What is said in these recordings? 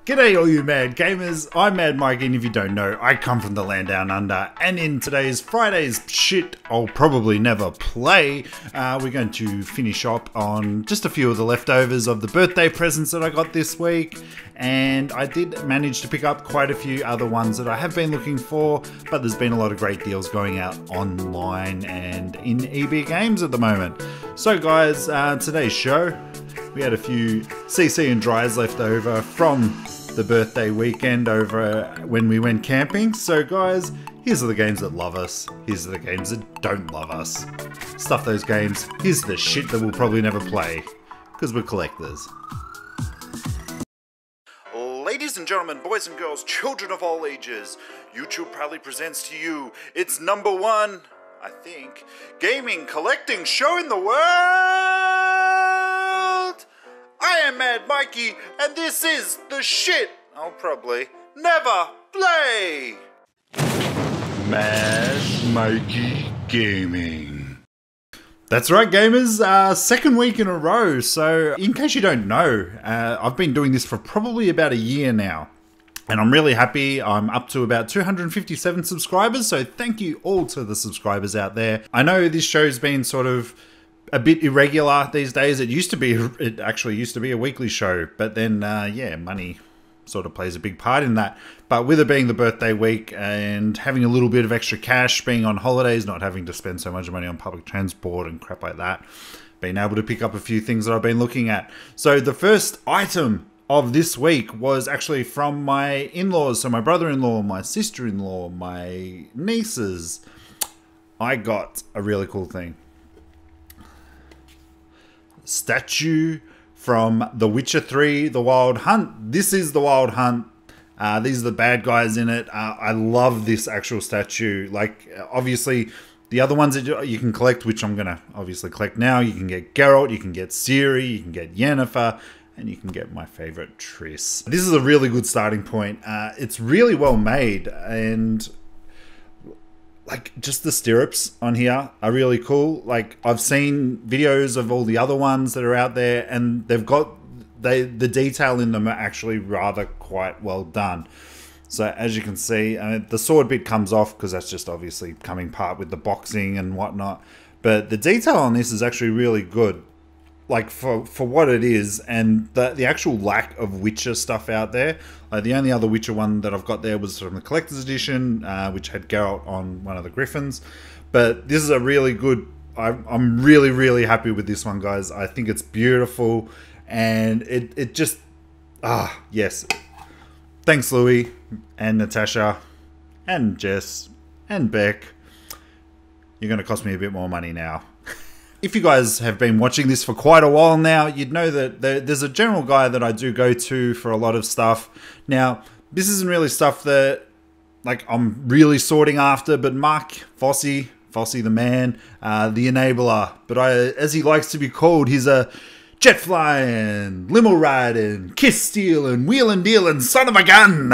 G'day all you mad gamers, I'm Mad Mikeey, and if you don't know, I come from the land down under, and in today's Friday's shit I'll probably never play, we're going to finish up on just a few of the leftovers of the birthday presents that I got this week, and I did manage to pick up quite a few other ones that I have been looking for, but there's been a lot of great deals going out online and in EB Games at the moment. So guys, today's show, we had a few CC and dries left over from the birthday weekend over when we went camping. So guys, here's the games that love us, here's the games that don't love us. Stuff those games, here's the shit that we'll probably never play, because we're collectors. Ladies and gentlemen, boys and girls, children of all ages, YouTube proudly presents to you its #1, I think, gaming collecting show in the world! I am Mad Mikeey, and this is the shit I'll probably never play! Mad Mikeey Gaming. That's right gamers, second week in a row. So in case you don't know, I've been doing this for probably about a year now. And I'm really happy. I'm up to about 257 subscribers, so thank you all to the subscribers out there. I know this show's been sort of a bit irregular these days. It actually used to be a weekly show, but then yeah, money sort of plays a big part in that. But with it being the birthday week and having a little bit of extra cash, being on holidays, not having to spend so much money on public transport and crap like that, being able to pick up a few things that I've been looking at. So the first item of this week was actually from my in-laws, so my brother-in-law, my sister-in-law, my nieces. I got a really cool thing. Statue from The Witcher 3, The Wild Hunt. This is The Wild Hunt. These are the bad guys in it. I love this actual statue. Like, obviously, the other ones that you can collect, which I'm going to obviously collect now, you can get Geralt, you can get Ciri, you can get Yennefer, and you can get my favorite Triss. This is a really good starting point. It's really well made, and like just the stirrups on here are really cool. Like I've seen videos of all the other ones that are out there, and they've got the detail in them are actually rather quite well done. So as you can see, the sword bit comes off because that's just obviously coming part with the boxing and whatnot. But the detail on this is actually really good. Like for what it is, and the actual lack of Witcher stuff out there. The only other Witcher one that I've got there was from the collector's edition, which had Geralt on one of the griffins. But this is a really good, I'm really happy with this one, guys. I think it's beautiful, and it just, yes. Thanks Louis, and Natasha, and Jess, and Beck. You're going to cost me a bit more money now. If you guys have been watching this for quite a while now, you'd know that there's a general guy that I do go to for a lot of stuff. Now, this isn't really stuff that like I'm really sorting after, but Mark Fossey the man, the enabler, but as he likes to be called, he's a jet flying, limo riding, kiss stealing, wheeling dealing son of a gun.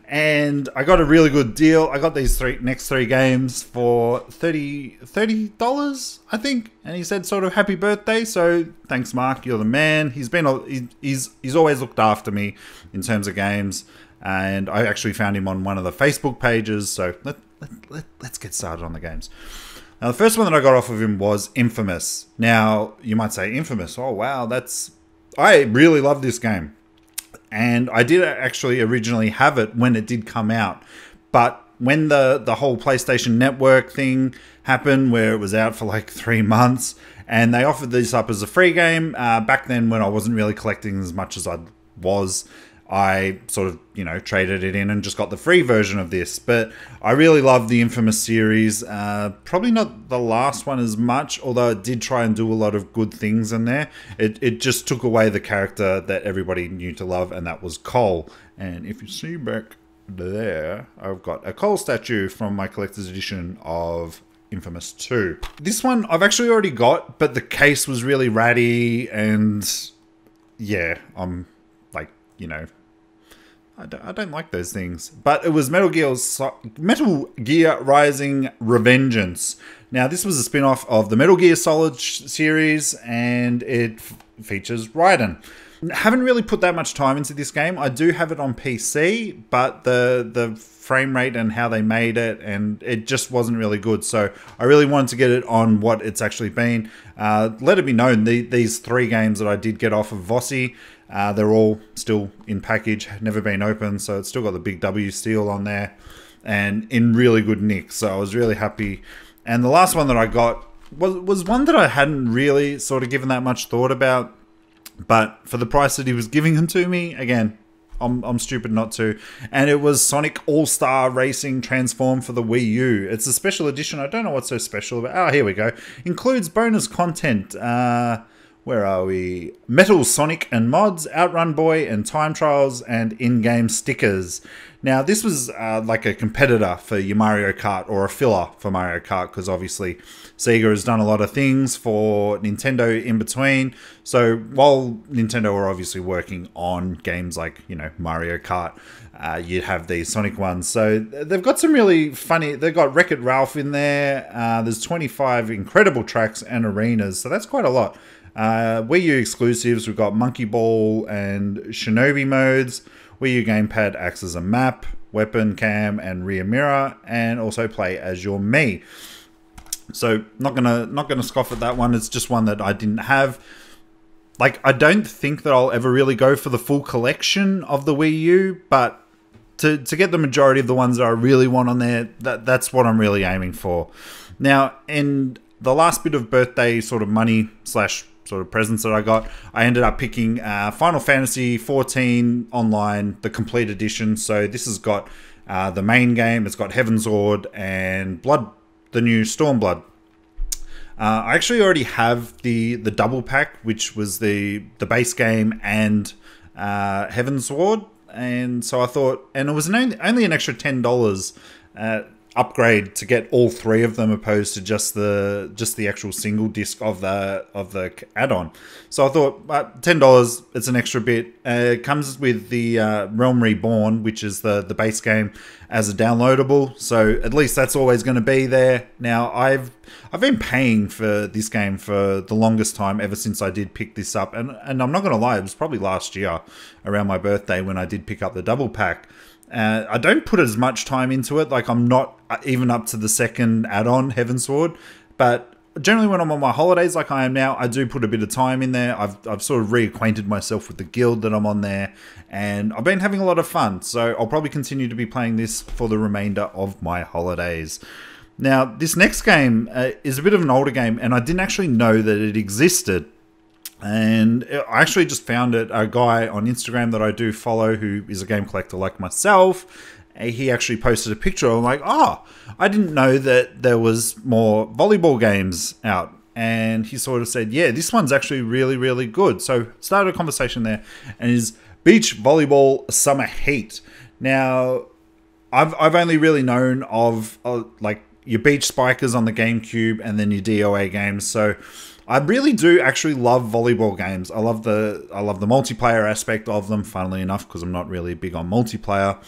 And I got a really good deal. I got these next three games for $30, I think. And he said sort of happy birthday. So thanks, Mark. You're the man. He's always looked after me in terms of games. And I actually found him on one of the Facebook pages. So let's get started on the games. Now, the first one that I got off of him was Infamous. Now, you might say Infamous. Oh, wow. I really love this game. And I did actually originally have it when it did come out. But when the whole PlayStation Network thing happened, where it was out for like 3 months, and they offered this up as a free game, back then when I wasn't really collecting as much as I was, I sort of, traded it in and just got the free version of this. But I really love the Infamous series. Probably not the last one as much, although it did try and do a lot of good things in there. It just took away the character that everybody knew to love, and that was Cole. And if you see back there, I've got a Cole statue from my collector's edition of Infamous 2. This one I've actually already got, but the case was really ratty, and yeah, I'm like, I don't like those things. But it was Metal Gear Rising Revengeance. Now, this was a spin-off of the Metal Gear Solid series, and it features Raiden. haven't really put that much time into this game. I do have it on PC, but the frame rate and how they made it, and it just wasn't really good. So I really wanted to get it on what it's actually been. Let it be known, these 3 games that I did get off of Vossi, they're all still in package, never been opened, so it's still got the big W seal on there, and in really good nick. So I was really happy. And the last one that I got was one that I hadn't really sort of given that much thought about, but for the price that he was giving them to me, again, I'm stupid not to. And it was Sonic All-Star Racing Transform for the Wii U. It's a special edition. I don't know what's so special about. Oh, here we go. Includes bonus content. Where are we? Metal Sonic and mods, Outrun Boy and time trials, and in-game stickers. Now, this was like a competitor for your Mario Kart, or a filler for Mario Kart, because obviously Sega has done a lot of things for Nintendo in between. So while Nintendo were obviously working on games like, you know, Mario Kart, you'd have these Sonic ones. So they've got some really funny, they've got Wreck-It Ralph in there. There's 25 incredible tracks and arenas, so that's quite a lot. Wii U exclusives, we've got Monkey Ball and Shinobi modes. Wii U gamepad acts as a map, weapon cam, and rear mirror, and also play as your Mii. So not gonna scoff at that one. It's just one that I didn't have. Like, I don't think that I'll ever really go for the full collection of the Wii U, but to get the majority of the ones that I really want on there, that's what I'm really aiming for. Now, in the last bit of birthday sort of money / sort of presents that I got, I ended up picking Final Fantasy 14 Online, the complete edition. So this has got the main game, it's got Heaven's Ward and Blood, the new Stormblood. I actually already have the double pack, which was the base game and Heaven's Ward, and so I thought, and it was only an extra $10 upgrade to get all 3 of them, opposed to just the actual single disc of the add-on. So I thought, $10, it's an extra bit. It comes with the Realm Reborn, which is the base game, as a downloadable. So at least that's always going to be there. Now I've been paying for this game for the longest time, ever since I did pick this up, and I'm not going to lie, it was probably last year around my birthday when I did pick up the double pack. I don't put as much time into it. Like, I'm not even up to the second add-on, Heaven's Sword. But generally when I'm on my holidays like I am now, I do put a bit of time in there. I've sort of reacquainted myself with the guild that I'm on there. And I've been having a lot of fun. So I'll probably continue to be playing this for the remainder of my holidays. Now, this next game is a bit of an older game, and I didn't actually know that it existed. And I actually just found it. A guy on Instagram that I do follow, who is a game collector like myself, he actually posted a picture. I'm like, oh, I didn't know that there was more volleyball games out. And he sort of said, yeah, this one's actually really, really good. So started a conversation there, and is Beach Volleyball Summer Heat. Now, I've only really known of like your Beach Spikers on the GameCube, and then your DOA games. So I really do actually love volleyball games. I love the multiplayer aspect of them, funnily enough, because I'm not really big on multiplayer.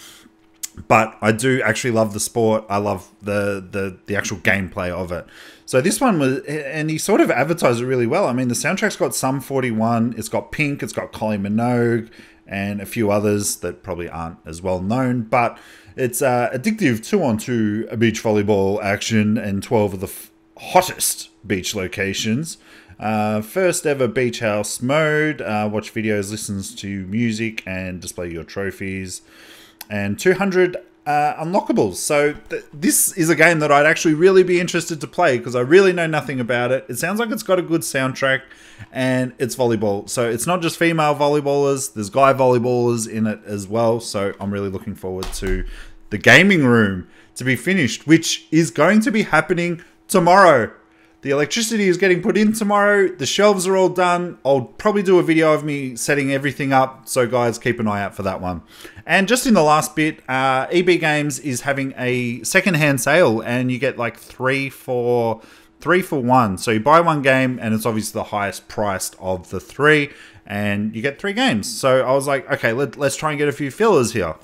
But I do actually love the sport. I love the actual gameplay of it. So this one was, and he sort of advertised it really well. I mean, the soundtrack's got Sum 41, it's got Pink, it's got Kylie Minogue, and a few others that probably aren't as well known. But it's addictive 2-on-2 beach volleyball action and 12 of the hottest beach locations. First ever beach house mode. Watch videos, listens to music, and display your trophies. And 200 unlockables. So this is a game that I'd actually really be interested to play, because I really know nothing about it. It sounds like it's got a good soundtrack, and it's volleyball. So it's not just female volleyballers, there's guy volleyballers in it as well. So I'm really looking forward to the gaming room to be finished, which is going to be happening tomorrow. The electricity is getting put in tomorrow. The shelves are all done. I'll probably do a video of me setting everything up. So guys, keep an eye out for that one. And just in the last bit, EB Games is having a secondhand sale, and you get like 3 for 1. So you buy one game, and it's obviously the highest priced of the 3, and you get 3 games. So I was like, okay, let's try and get a few fillers here.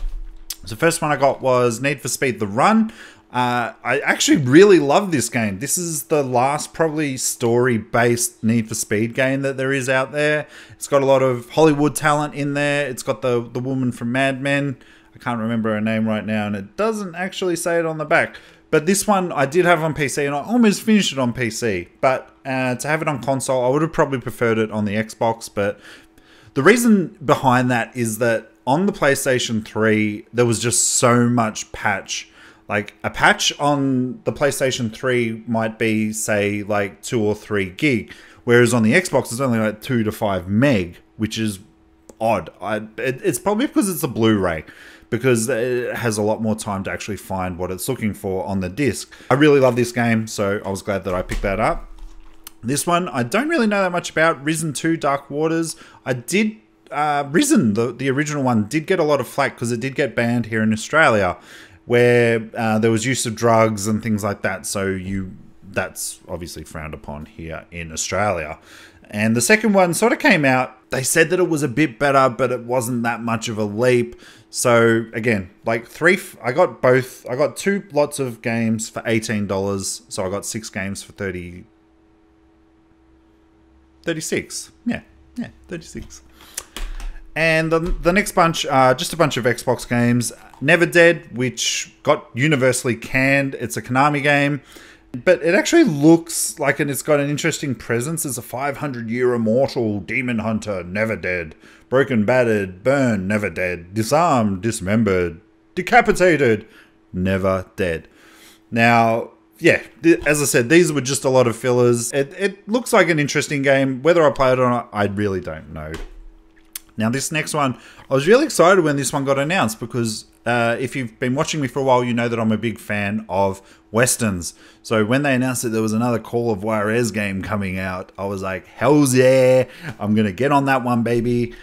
So the first one I got was Need for Speed The Run. I actually really love this game. This is the last probably story-based Need for Speed game that there is out there. It's got a lot of Hollywood talent in there. It's got the woman from Mad Men. I can't remember her name right now, and it doesn't actually say it on the back. But this one I did have on PC, and I almost finished it on PC. But to have it on console, I would have probably preferred it on the Xbox. But the reason behind that is that on the PlayStation 3, there was just so much patch. Like, a patch on the PlayStation 3 might be, say, like 2 or 3 gig. Whereas on the Xbox, it's only like 2 to 5 meg, which is odd. It's probably because it's a Blu-ray, because it has a lot more time to actually find what it's looking for on the disc. I really love this game, so I was glad that I picked that up. This one, I don't really know that much about. Risen 2 Dark Waters. I did... Risen, the original one, did get a lot of flack because it did get banned here in Australia, where there was use of drugs and things like that. So that's obviously frowned upon here in Australia. And the second one sort of came out. They said that it was a bit better, but it wasn't that much of a leap. So again, like I got 2 lots of games for $18. So I got 6 games for 36. Yeah, 36. And the next bunch are just a bunch of Xbox games. Never Dead, which got universally canned. It's a Konami game, but it actually looks like it's got an interesting presence. It's a 500-year immortal demon hunter, never dead. Broken, battered, burned, never dead. Disarmed, dismembered, decapitated, never dead. Now, yeah, as I said, these were just a lot of fillers. It looks like an interesting game. Whether I play it or not, I really don't know. Now, this next one, I was really excited when this one got announced because if you've been watching me for a while, you know that I'm a big fan of Westerns. So when they announced that there was another Call of Juarez game coming out, I was like, hells yeah, I'm going to get on that one, baby.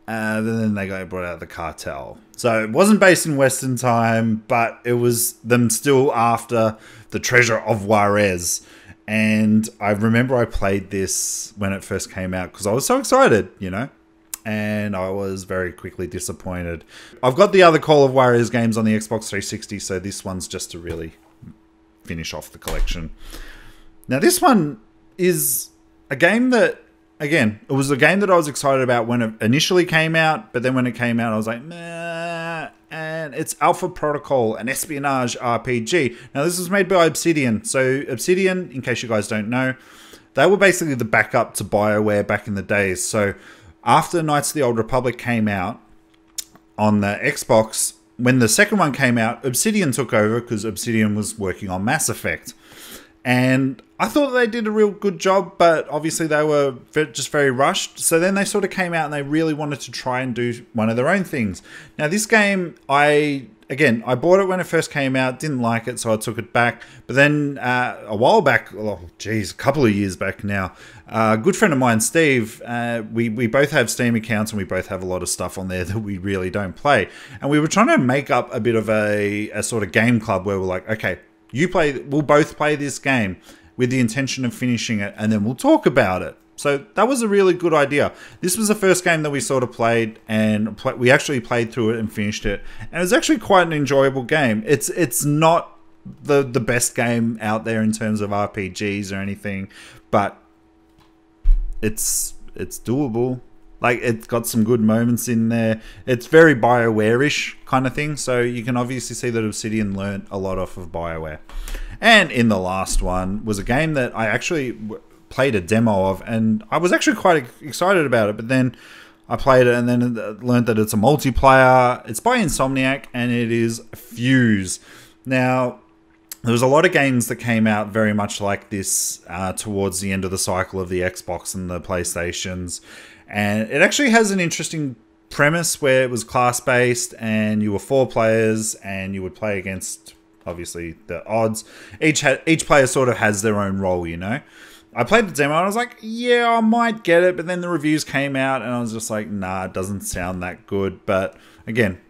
Then they brought out the Cartel. So it wasn't based in Western time, but it was them still after the treasure of Juarez. And I remember I played this when it first came out because I was so excited, you know. And I was very quickly disappointed. I've got the other Call of Juarez games on the Xbox 360, so this one's just to really finish off the collection. Now, this one is a game that, again, it was a game that I was excited about when it initially came out, but then when it came out, I was like, nah. And it's Alpha Protocol, an espionage RPG. Now, this was made by Obsidian. So, Obsidian, in case you guys don't know, they were basically the backup to BioWare back in the days. So, after Knights of the Old Republic came out on the Xbox, when the second one came out, Obsidian took over because Obsidian was working on Mass Effect. And I thought they did a real good job, but obviously they were just very rushed. So then they sort of came out and they really wanted to try and do one of their own things. Now, this game, I bought it when it first came out, didn't like it, so I took it back. But then a while back, a couple of years back now, a good friend of mine, Steve, we both have Steam accounts and we both have a lot of stuff on there that we really don't play. And we were trying to make up a bit of a sort of game club where we're like, okay, we'll both play this game with the intention of finishing it, and then we'll talk about it. So that was a really good idea. This was the first game that we sort of played, and we actually played through it and finished it. And it was actually quite an enjoyable game. It's not the best game out there in terms of RPGs or anything, but it's doable. Like, it's got some good moments in there. It's very BioWare-ish kind of thing. So you can obviously see that Obsidian learned a lot off of BioWare. And in the last one was a game that I actually played a demo of, and I was actually quite excited about it, but then I played it and then learned that it's a multiplayer. It's by Insomniac, and it is Fuse. Now, there was a lot of games that came out very much like this towards the end of the cycle of the Xbox and the PlayStations, and it actually has an interesting premise where it was class-based, and you were 4 players, and you would play against, obviously, the odds. Each player sort of has their own role, you know. I played the demo and I was like, yeah, I might get it. But then the reviews came out and I was just like, nah, it doesn't sound that good. But again,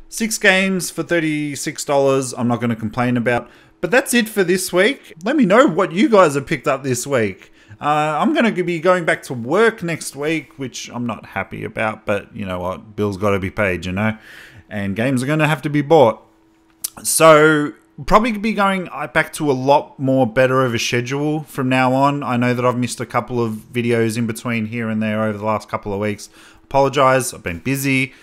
6 games for $36. I'm not going to complain about. But that's it for this week. Let me know what you guys have picked up this week. I'm going to be going back to work next week, which I'm not happy about. But you know what? Bills got to be paid, you know. And games are going to have to be bought. So probably be going back to a lot more better of a schedule from now on. I know that I've missed a couple of videos in between here and there over the last couple of weeks. Apologize, I've been busy.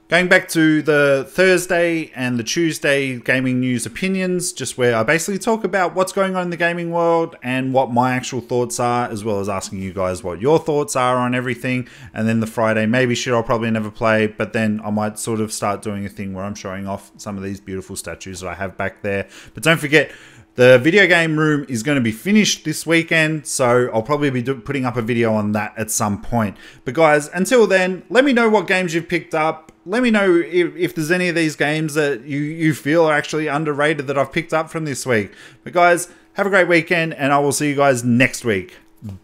Going back to the Thursday and the Tuesday gaming news opinions, just where I basically talk about what's going on in the gaming world and what my actual thoughts are, as well as asking you guys what your thoughts are on everything. And then the Friday, maybe shit I'll probably never play, but then I might sort of start doing a thing where I'm showing off some of these beautiful statues that I have back there. But don't forget, the video game room is going to be finished this weekend, so I'll probably be putting up a video on that at some point. But guys, until then, let me know what games you've picked up. Let me know if there's any of these games that you feel are actually underrated that I've picked up from this week. But guys, have a great weekend, and I will see you guys next week.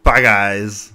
Bye, guys.